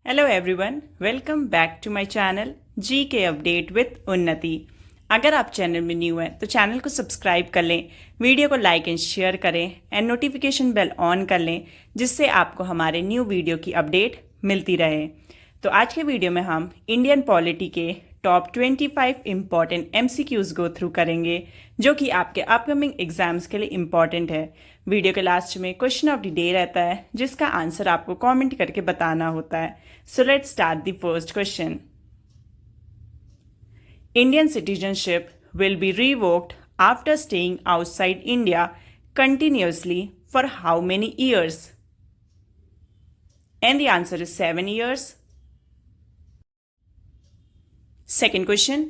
Hello everyone, welcome back to my channel G K update with उन्नति। अगर आप channel में न्यू हैं तो चैनल को सब्सक्राइब कर लें, वीडियो को लाइक एंड शेयर करें एंड नोटिफिकेशन बेल ऑन कर लें, जिससे आपको हमारे न्यू वीडियो की अपडेट मिलती रहे। तो आज के वीडियो में हम इंडियन पॉलिटी के top 25 important MCQs go through करेंगे, जो कि आपके अपकमिंग एग्जाम्स के लिए इम्पॉर्टेंट है। वीडियो के लास्ट में क्वेश्चन ऑफ द डे रहता है, जिसका आंसर आपको कमेंट करके बताना होता है। So let's start the first question. Indian citizenship will be revoked after staying outside India continuously for how many years? And the answer is 7 years. Second question,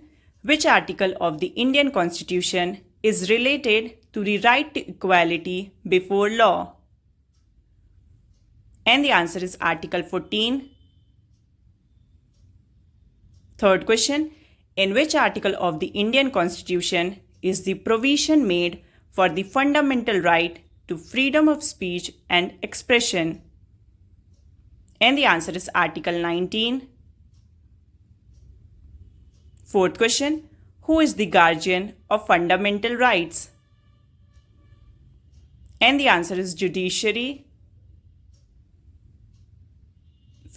which article of the Indian Constitution is related to the right to equality before law? And the answer is Article 14. Third question, in which article of the Indian Constitution is the provision made for the fundamental right to freedom of speech and expression? And the answer is Article 19. Fourth question, who is the guardian of fundamental rights? And the answer is judiciary.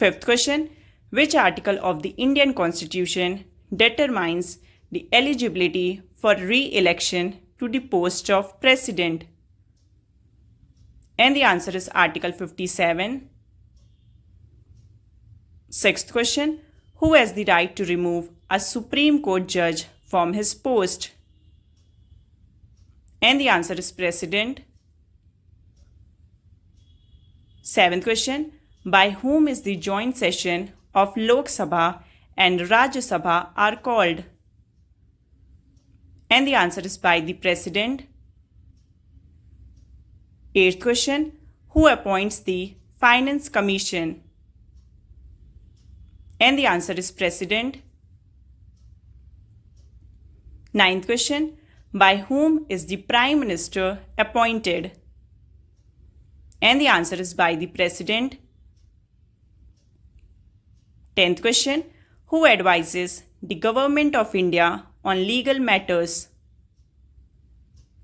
Fifth question, which article of the Indian Constitution determines the eligibility for re-election to the post of president? And the answer is Article 57. Sixth question, who has the right to remove a Supreme Court judge from his post? And the answer is President. Seventh question, by whom is the joint session of Lok Sabha and Rajya Sabha are called? And the answer is by the President. Eighth question, who appoints the Finance Commission? And the answer is President. Ninth question, by whom is the Prime Minister appointed? And the answer is by the President. 10th question, who advises the Government of India on legal matters?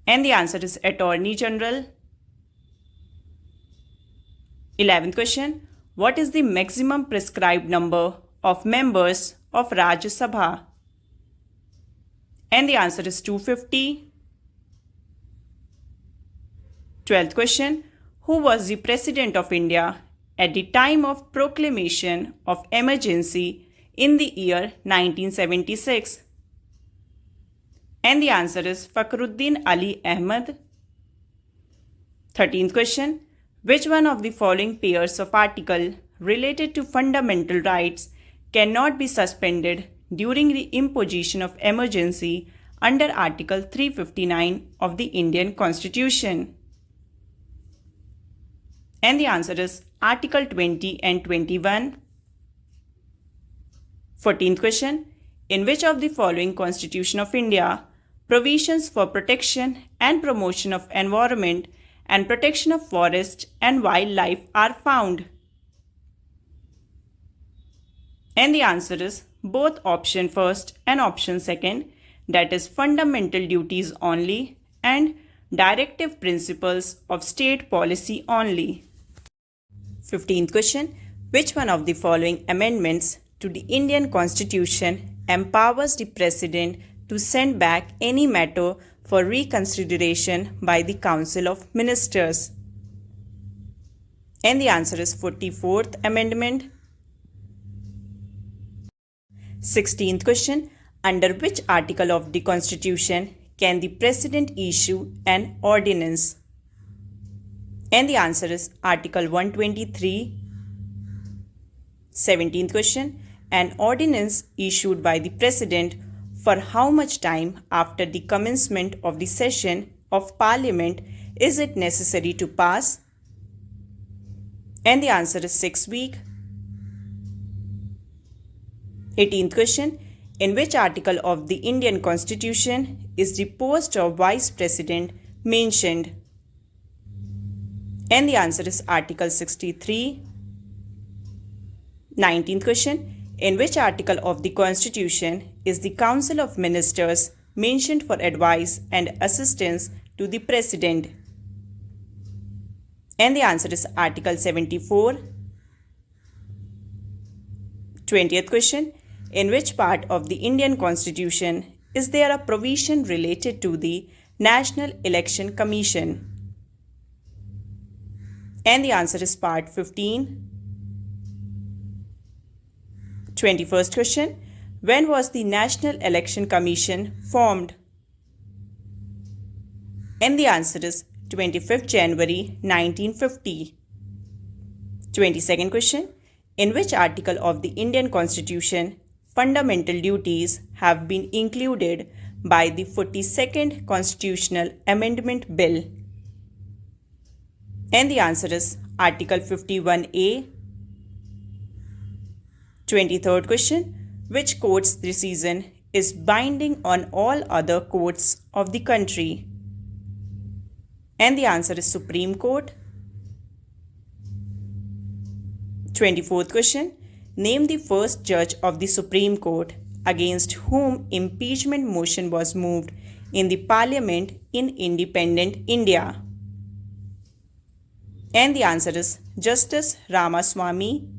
And the answer is Attorney General. 11th question, what is the maximum prescribed number of members of Rajya Sabha? And the answer is 250. 12th question, who was the President of India at the time of proclamation of emergency in the year 1976? And the answer is Fakhruddin Ali Ahmad. 13th question, which one of the following pairs of article related to fundamental rights cannot be suspended during the imposition of emergency under Article 359 of the Indian Constitution? And the answer is Article 20 and 21. 14th question, in which of the following Constitution of India provisions for protection and promotion of environment and protection of forest and wildlife are found? And the answer is both option first and option second, that is fundamental duties only and directive principles of state policy only. 15th question, which one of the following amendments to the Indian Constitution empowers the President to send back any matter for reconsideration by the Council of Ministers? And the answer is 44th Amendment. 16th question, under which article of the Constitution can the President issue an ordinance? And the answer is Article 123. 17th question, an ordinance issued by the President for how much time after the commencement of the session of Parliament is it necessary to pass? And the answer is 6 weeks. 18th question, in which article of the Indian Constitution is the post of Vice President mentioned? And the answer is Article 63. 19th question. In which article of the Constitution is the Council of Ministers mentioned for advice and assistance to the President? And the answer is Article 74. 20th question. In which part of the Indian Constitution is there a provision related to the National Election Commission? And the answer is part 15. 21st question. When was the National Election Commission formed? And the answer is 25th January 1950. 22nd question. In which article of the Indian Constitution fundamental duties have been included by the 42nd Constitutional Amendment Bill? And the answer is Article 51A. 23rd question. Which court's decision is binding on all other courts of the country? And the answer is Supreme Court. 24th question. Name the first judge of the Supreme Court against whom impeachment motion was moved in the Parliament in independent India. And the answer is Justice Ramaswamy.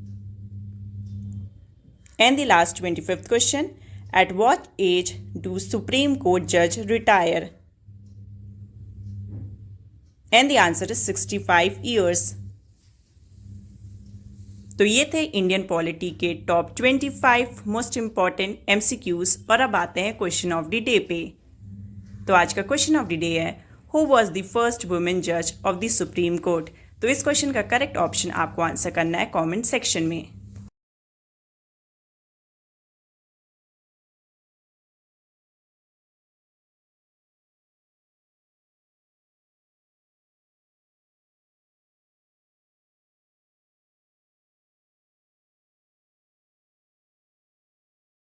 And the last 25th question. At what age do Supreme Court judge retire? And the answer is 65 years. तो ये थे Indian polity के top 25 most important MCQs और अब आते हैं question of the day पे। तो आज का क्वेश्चन ऑफ द डे है who was the first women जज ऑफ द सुप्रीम कोर्ट। तो इस क्वेश्चन का करेक्ट ऑप्शन आपको आंसर करना है कमेंट सेक्शन में।